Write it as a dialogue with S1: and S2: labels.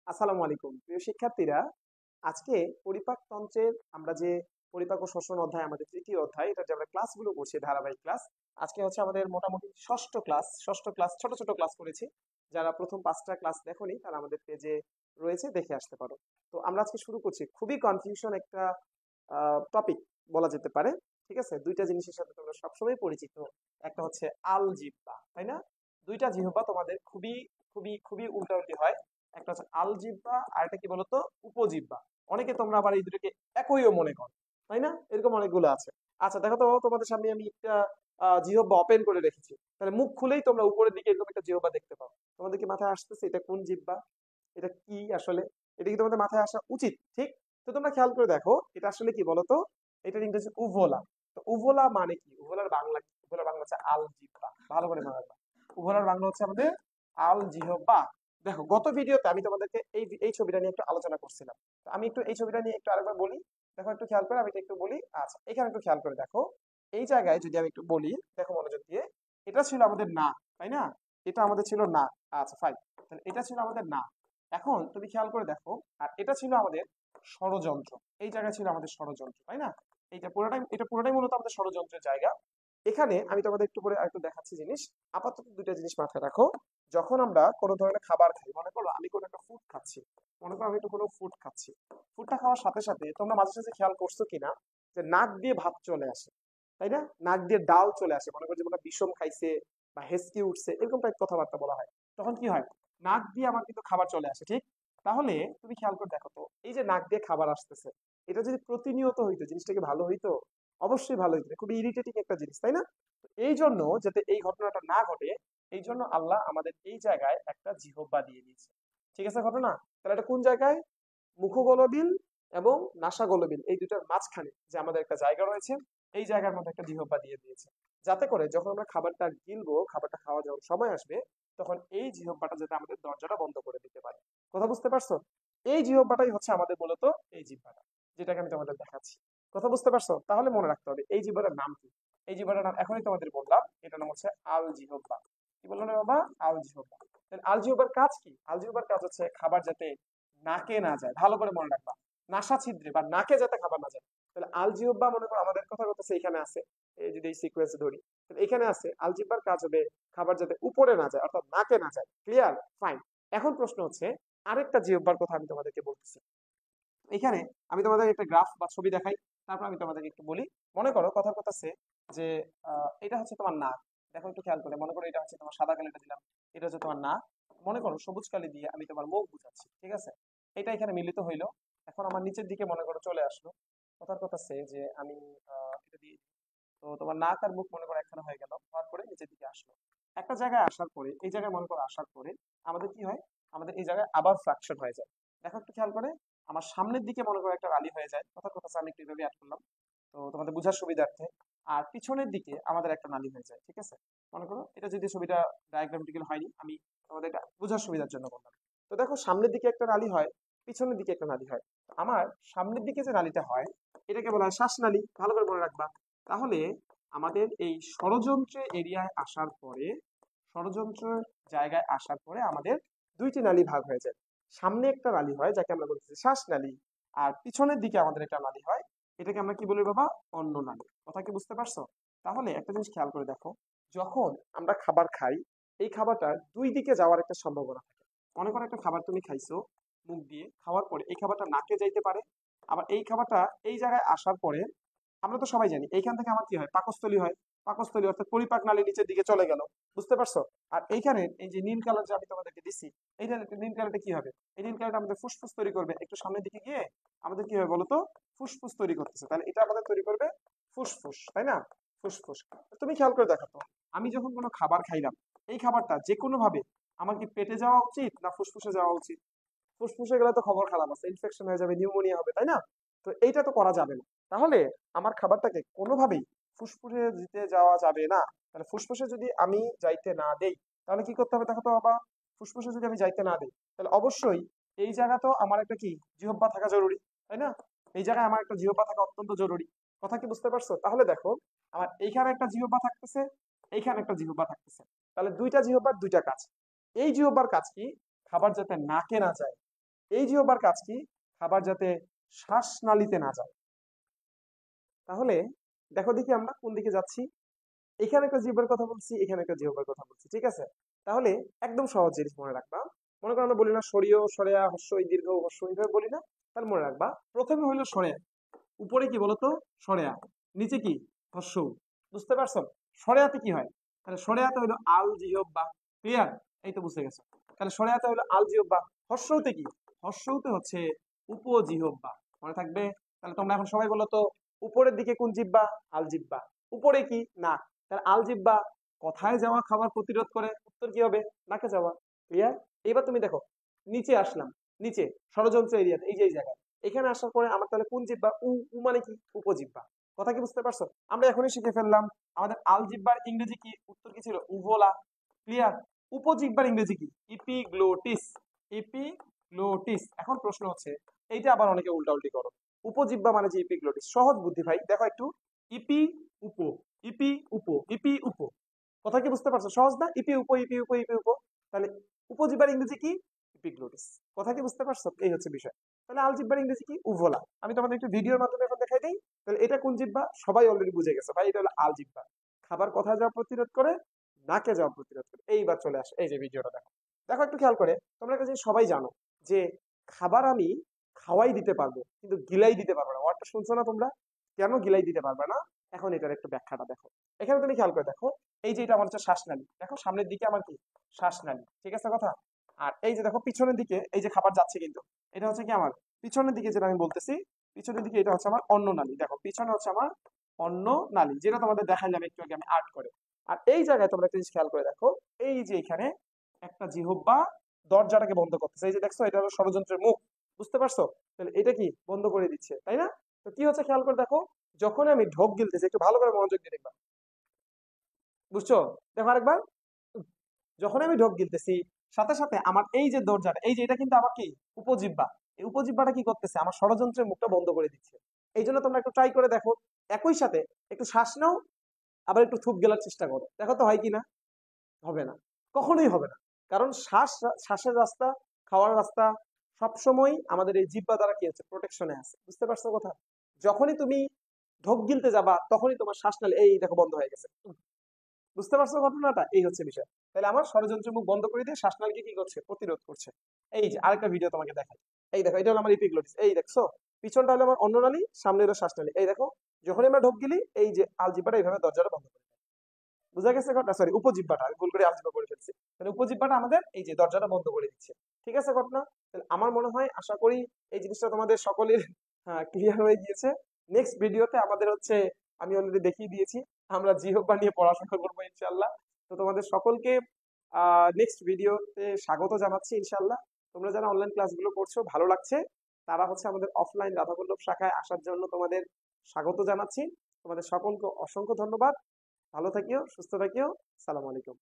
S1: আসসালামু আলাইকুম প্রিয় শিক্ষার্থীরা। আজকে পরিপাক তন্ত্রের আমরা যে পরিপাক ও শ্বসন অধ্যায়, আমাদের তৃতীয় অধ্যায়, এটা যে আমরা ক্লাসগুলো করছি ধারাবাহিক ক্লাস। আজকে হচ্ছে আমাদের মোটামুটি ষষ্ঠ ক্লাস, ছোট ছোট ক্লাস করেছি। যারা প্রথম 5টা ক্লাস দেখোনি তারা আমাদের পেজে রয়েছে, দেখে আসতে পারো। তো আমরা আজকে শুরু করছি খুবই কনফিউশন একটা টপিক বলা যেতে পারে। ঠিক আছে, দুইটা জিনিসের সাথে তোমরা সবসময় পরিচিত। একটা হচ্ছে আল জিহ্বা, তাই না? দুইটা জিহ্বা তোমাদের খুবই খুবই খুবই উল্টাউল্টি হয়। একটা হচ্ছে আল জিহ্বা আর একটা কি বলতো উপজিহ্বা। অনেকে তোমরা আবার এই দুটোকে একইও মনে করো, তাই না? এরকম অনেকগুলো আছে। আচ্ছা দেখো তো, তোমাদের সামনে আমি একটা জিহ্বা ওপেন করে রেখেছি। তাহলে মুখ খুলেই তোমরা উপরের দিকে এরকম একটা জিহ্বা দেখতে পাও। তোমাদের কি মাথায় আসতেছে এটা কোন জিহ্বা? এটা কি আসলে? এটা কি তোমাদের মাথায় আসা উচিত? ঠিক। তো তোমরা খেয়াল করে দেখো, এটা আসলে কি বলতো? এটার ইংরেজি উভোলা। তো উভোলা মানে কি? উভোলার বাংলা কি? উভোলার বাংলা হচ্ছে আল জিহ্বা। ভালো করে মনে রাখবা, উভোলার বাংলা হচ্ছে আমাদের আল জিহ্বা। দেখো, গত ভিডিওতে আমি তোমাদেরকে এই এই ছবিটা নিয়ে একটু আলোচনা করছিলাম। তো আমি একটু এই ছবিটা নিয়ে একটু আরেকবার বলি। দেখো, একটু খেয়াল করে আমি এটা একটু বলি। আচ্ছা, এখানে একটু খেয়াল করে দেখো। এই জায়গায় যদি আমি একটু বলি, দেখো মনোযোগ দিয়ে। এটা ছিল আমাদের নাক, তাই না? এটা আমাদের ছিল নাক। আচ্ছা ফাইন। তাহলে এটা ছিল আমাদের নাক। এখন তুমি খেয়াল করে দেখো, আর এটা ছিল আমাদের ষড়যন্ত্র। এই জায়গা ছিল আমাদের ষড়যন্ত্র, তাই না? এটা পুরোটাই মূলত আমাদের ষড়যন্ত্রের জায়গা। এখানে আমি তোমাদের একটু করে আরেকটু দেখাচ্ছি জিনিস। আপাতত দুইটা জিনিস মাথায় রাখো। যখন আমরা কোনো ধরনের খাবার খাই, মনে করো আমি কোনো একটা ফুড খাচ্ছি। মনে করো আমি একটু কোনো ফুড খাচ্ছি। ফুডটা খাওয়ার সাথে সাথে তোমরা মাঝে সাঝে খেয়াল করছো কিনা যে নাক দিয়ে ভাত চলে আসে, তাই না? নাক দিয়ে ডাল চলে আসে। মনে করো যে কোনো বিষম খাইছে বা হেসকি উঠছে, এরকম টাইপ কথাবার্তা বলা হয়। তখন কি হয়? নাক দিয়ে আমার কিন্তু খাবার চলে আসে, ঠিক? তাহলে তুমি খেয়াল করে দেখো তো, এই যে নাক দিয়ে খাবার আসতেছে, এটা যদি প্রতিনিয়ত হইতো জিনিসটা কি ভালো হইতো? অবশ্যই ভালো হইতো। খুবই ইরিটেটিং একটা জিনিস, তাই না? তো এই জন্য যাতে এই ঘটনাটা না ঘটে, এই জন্য আল্লাহ আমাদের এই জায়গায় একটা জিহ্বা দিয়ে দিয়েছে। ঠিক আছে ঘটনা? তাহলে এটা কোন জায়গায়? মুখগলবিল এবং নাসাগলবিল, এই দুটার মাঝখানে যে আমাদের একটা জায়গা রয়েছে, এই জায়গার মধ্যে একটা জিহ্বা দিয়ে দিয়েছে। যাতে করে যখন আমরা খাবারটা গিলবো, খাবারটা খাওয়া যাওয়ার সময় আসবে, তখন এই জিহ্বাটা যাতে আমাদের দরজাটা বন্ধ করে দিতে পারে। কথা বুঝতে পারছো? এই জিহ্বাটাই হচ্ছে আমাদের মূলত এই জিহ্বাটা, যেটাকে আমি তোমাদের দেখাচ্ছি। কথা বুঝতে পারছো? তাহলে মনে রাখতে হবে এই জিহ্বাটার নাম কি। এই জিহ্বাটার নাম এখনই তোমাদের বললাম, এটার নাম হচ্ছে আল জিহ্বা। কি বললাম রে বাবা? আল জিহ্বা। আল জিহ্বার কাজ কি? আল জিহ্বার কাজ হচ্ছে খাবার যাতে নাকে না যায়। ভালো করে মনে রাখবা, নাসা ছিদ্রে বা নাকে যাতে খাবার না যায়। তাহলে আল জিহ্বা মনে করো আমাদের কথা বলতেছে এখানে আছে। এই যদি এই সিকোয়েন্স ধরি, তাহলে এখানে আছে আল জিহ্বার কাজ হবে খাবার যাতে উপরে না যায়, অর্থাৎ নাকে না যায়। ক্লিয়ার? ফাইন। এখন প্রশ্ন হচ্ছে, আরেকটা জিহ্বার কথা আমি তোমাদেরকে বলতেছি। এখানে আমি তোমাদের একটা গ্রাফ বা ছবি দেখাই, তারপর আমি তোমাদেরকে একটু বলি। মনে করো কথার কথা আছে যে এটা হচ্ছে তোমার নাক। দেখো একটু খেয়াল করে, মনে করো এটা হচ্ছে তোমার সাদা কালিটা দিলাম, এটা হচ্ছে তোমার নাক। মনে করো সবুজ কালি দিয়ে আমি তোমার মুখ বুঝাচ্ছি, ঠিক আছে? এটা এখানে মিলিত হইলো। এখন আমার নিচের দিকে মনে করো চলে আসলো। কথার কথা আছে যে আমি এটা দিয়ে, তো তোমার নাক আর মুখ মনে করো একখানে হয়ে গেল, হওয়ার পরে নিচের দিকে আসলো। একটা জায়গায় আসার পরে, এই জায়গায় মনে করো আসার পরে আমাদের কি হয়? আমাদের এই জায়গায় আবার ফ্র্যাকচার হয়ে যায়। দেখো একটু খেয়াল করে, আমার সামনের দিকে মনে করো একটা রালি হয়ে যায়। কথার কথা আছে, আমি একটু এভাবে অ্যাড করলাম তো তোমাদের বোঝার সুবিধার্থে। আর পিছনের দিকে আমাদের একটা নালী হয়ে যায়, ঠিক আছে? মনে করো এটা যদি ছবিটা ডায়াগ্রামটিক্যাল হয়নি, আমি তোমাদের এটা বোঝার সুবিধার জন্য বললাম। তো দেখো, সামনের দিকে একটা নালী হয়, পিছনের দিকে একটা নালী হয়। তো আমার সামনের দিকে যে নালীটা হয়, এটাকে বলা হয় শ্বাসনালী। ভালো করে মনে রাখবা। তাহলে আমাদের এই ষড়যন্ত্র এরিয়ায় আসার পরে, ষড়যন্ত্রের জায়গায় আসার পরে আমাদের দুইটি নালী ভাগ হয়ে যায়। সামনে একটা নালী হয় যাকে আমরা বলতেছি শ্বাসনালী, আর পিছনের দিকে আমাদের একটা নালী হয়, এটাকে আমরা কি বলি বাবা? অন্য নালী। কথা কি বুঝতে পারছো? তাহলে একটা জিনিস খেয়াল করে দেখো, যখন আমরা খাবার খাই, এই খাবারটার দুই দিকে যাওয়ার একটা সম্ভাবনা থাকে। মনে করো একটা খাবার তুমি খাইছো, মুখ দিয়ে খাওয়ার পরে এই খাবারটা নাকে যাইতে পারে। আবার এই খাবারটা এই জায়গায় আসার পরে, আমরা তো সবাই জানি এইখান থেকে আমার কি হয়? পাকস্থলী হয়। পাকস্থলী অর্থাৎ পরিপাক নালী নিচের দিকে চলে গেল। বুঝতে পারছো? আর এইখানে এই যে নীল কালার যে আমি তোমাদেরকে দিচ্ছি, এই নীল কালারটা কি হবে? এই নীল কালারটা আমাদের ফুসফুস তৈরি করবে। একটু সামনের দিকে গিয়ে আমাদের কি হবে বলতো? ফুসফুস তৈরি করতেছে। তাহলে এটা আমাদের তৈরি করবে ফুসফুস, তাই না? ফুসফুস। তুমি খেয়াল করে দেখো তো, আমি যখন কোনো খাবার খাইলাম, এই খাবারটা যে কোনো ভাবে আমার কি পেটে যাওয়া উচিত না ফুসফুসে যাওয়া উচিত? ফুসফুসে গেলে তো খবর খারাপ আছে, ইনফেকশন হয়ে যাবে, নিউমোনিয়া হবে, তাই না? তো এইটা তো করা যাবে না। তাহলে আমার খাবারটাকে কোনোভাবেই ফুসফুসে দিতে যাওয়া যাবে না। তাহলে ফুসফুসে যদি আমি যাইতে না দেই, তাহলে কি করতে হবে দেখো তো বাবা? ফুসফুসে যদি আমি যাইতে না দেই, তাহলে অবশ্যই এই জায়গা তো আমার একটা কি জিহ্বা থাকা জরুরি, তাই না? এই জায়গায় আমার একটা জিহ্বা থাকা অত্যন্ত জরুরি। কথা কি বুঝতে পারছো? তাহলে দেখো, আমার এইখানে একটা জিহ্বা থাকতেছে, এইখানে একটা জিহ্বা থাকতেছে। তাহলে দুইটা জিহ্বার দুইটা কাজ। এই জিহ্বার কাজ কি? খাবার যাতে নাকে না যায়, এই জিহ্বার কাজ কি? খাবার যাতে শ্বাসনালীতে না যায়। তাহলে দেখো দেখি আমরা কোন দিকে যাচ্ছি। এখানে একটা জিহ্বার কথা বলছি, এখানে একটা জিহ্বার কথা বলছি, ঠিক আছে? তাহলে একদম সহজ জিনিস মনে রাখবা। মনে করো আমরা বলি না সরিয় সরেয়া হস্যই দীর্ঘ হস্য, এইভাবে বলি না? তাহলে মনে রাখবা প্রথমে হইলো সরেয়া, উপরে কি বলতো সরেয়া, নিচে কি হস্য। বুঝতে পারছো? সরেয়াতে কি হয়? তাহলে সরেয়াতে হইলো আল জিহ্বা। ক্লিয়ার? এই তো বুঝতে গেছো। তাহলে সরেয়াতে হইলো আল জিহ্বা। হস্যতে কি? হস্যতে হচ্ছে উপজিহ্বা। মনে থাকবে? তাহলে তোমরা এখন সবাই বলো তো, উপরের দিকে কোন জিহ্বা? আল জিহ্বা। উপরে কি? নাক। তাহলে আল জিহ্বা কোথায় যাওয়া খাবার প্রতিরোধ করে? উত্তর কি হবে? নাকে যাওয়া। ক্লিয়ার? এবার তুমি দেখো, নিচে আসলাম, নিচে ষড়যন্ত্র এরিয়াতে, এই যে এই জায়গায়, এখানে আসার পরে আমার তাহলে কোন জিহ্বা? উ। উ মানে কি? উপজিহ্বা। কথা কি বুঝতে পারছো? আমরা এখনই শিখে ফেললাম আমাদের আল জিহ্বার ইংরেজি কি? উত্তর কি ছিল? উভোলা। ক্লিয়ার? উপজিহ্বার ইংরেজি কি? ইপিগ্লোটিস। ইপিগ্লোটিস। এখন প্রশ্ন হচ্ছে, এইটা আবার অনেকে উল্টাউল্টি করো। উপজিহ্বা মানে যে ইপিগ্লোটিস, সহজ বুদ্ধি ভাই, দেখো একটু। ইপি উপ, ইপি উপ, ইপি উপ। কথা কি বুঝতে পারছো? সহজ না? ইপি উপ, ইপি উপ, ইপি উপ। তাহলে উপজিহ্বার ইংরেজি কি? ইপিগ্লোটিস। কথা কি বুঝতে পারছো? এই হচ্ছে বিষয়। তাহলে আলজিহ্বার ইংরেজি কি? উভোলা। আমি তোমাদের একটু ভিডিওর মাধ্যমে এখন দেখাই দিই। তাহলে এটা কোন জিহ্বা? সবাই অলরেডি বুঝে গেছে ভাই, এটা হলো আলজিহ্বা। খাবার কোথায় যাওয়া প্রতিরোধ করে? নাকে যাওয়া প্রতিরোধ করে। এইবার চলে আসে, এই যে ভিডিওটা দেখো, দেখো একটু খেয়াল করে। তোমরা একটা জিনিস সবাই জানো যে খাবার আমি খাওয়াই দিতে পারবো, কিন্তু গিলাই দিতে পারবো না। ওয়ার্ডটা শুনছো না তোমরা? কেন গিলাই দিতে পারবে না? এখন এটার একটু ব্যাখ্যাটা দেখো। এখানে তুমি খেয়াল করে দেখো, এই যে এটা আমার হচ্ছে শ্বাসনালী, দেখো সামনের দিকে আমার কি? শ্বাসনালী, ঠিক আছে কথা? আর এই যে দেখো পিছনের দিকে এই যে খাবার যাচ্ছে, কিন্তু এটা হচ্ছে কি আমার পিছনের দিকে, যেটা আমি বলতেছি পিছনের দিকে, এটা হচ্ছে আমার অন্ন নালী। দেখো পিছনে হচ্ছে আমার অন্ন নালী, যেটা তোমাদের দেখাইলাম একটু আগে আমি আর্ট করে। আর এই জায়গায় তোমরা একটা জিনিস খেয়াল করে দেখো, এই যে এখানে একটা জিহ্বা দরজাটাকে বন্ধ করতেছে। এই যে দেখছো, এটা হলো ষড়যন্ত্রের মুখ। বুঝতে পারছো? তাহলে এটা কি বন্ধ করে দিচ্ছে, তাই না? তো কি হচ্ছে খেয়াল করে দেখো, যখন আমি ঢোক গিলতেছি, একটু ভালো করে মনোযোগ দিয়ে দেখবা। বুঝছো? দেখো আরেকবার। যখন আমি ঢোক গিলতেছি, সাথে সাথে আমার এই যে দরজাটা, এই যে এটা কিন্তু আমার কি? উপজিহ্বা। এই উপজিহ্বাটা কি করতেছে? আমার ষড়যন্ত্রের মুখটা বন্ধ করে দিচ্ছে। এই জন্য তোমরা একটু ট্রাই করে দেখো, একই সাথে একটু শ্বাস নাও, আবার একটু থুক গেলার চেষ্টা করো, দেখো তো হয় কিনা। হবে না, কখনোই হবে না। কারণ শ্বাসের রাস্তা, খাওয়ার রাস্তা সবসময় আমাদের এই জিহ্বা দ্বারা কি হচ্ছে? প্রোটেকশনে আছে। বুঝতে পারছো কথা? যখনই তুমি ঢোক গিলতে যাবা, তখনই তোমার শ্বাসনালী এই দেখো বন্ধ হয়ে গেছে। বুঝতে পারছো ঘটনাটা? এই হচ্ছে বিষয়। তাহলে আমার ষড়যন্ত্র মুখ বন্ধ করে দিয়ে শ্বাসনালীকে কি করছে? প্রতিরোধ করছে। এই যে আরেকটা ভিডিও তোমাকে দেখাই। এই দেখো, এটা হলো আমার ইপিগ্লোটিস। এই দেখছো, পিছনটা হলো আমার অন্ননালী, সামনে হলো শ্বাসনালী। এই দেখো, যখনই আমরা ঢোক গিলি, এই যে আলজিহ্বাটা এইভাবে দরজাটা বন্ধ করে দেয়। বুঝা গেছে ঘটনা? সরি, উপজিহ্বাটা, আমি ভুল করে আলজিহ্বা করে ফেলছি। তাহলে উপজিহ্বাটা আমাদের এই যে দরজাটা বন্ধ করে দিচ্ছে। ঠিক আছে ঘটনা? তাহলে আমার মনে হয়, আশা করি এই জিনিসটা তোমাদের সকলের ক্লিয়ার হয়ে গিয়েছে। নেক্সট ভিডিওতে আমাদের হচ্ছে, আমি অলরেডি দেখিয়ে দিয়েছি, আমরা জিহ্বা নিয়ে পড়াশোনা করবো ইনশাল্লাহ। তো তোমাদের সকলকে নেক্সট ভিডিওতে স্বাগত জানাচ্ছি ইনশাল্লাহ। তোমরা যারা অনলাইন ক্লাসগুলো করছো, ভালো লাগছে, তারা হচ্ছে আমাদের অফলাইন রাধাবল্লভ শাখায় আসার জন্য তোমাদের স্বাগত জানাচ্ছি। তোমাদের সকলকে অসংখ্য ধন্যবাদ। ভালো থাকিও, সুস্থ থাকিও। সালাম আলাইকুম।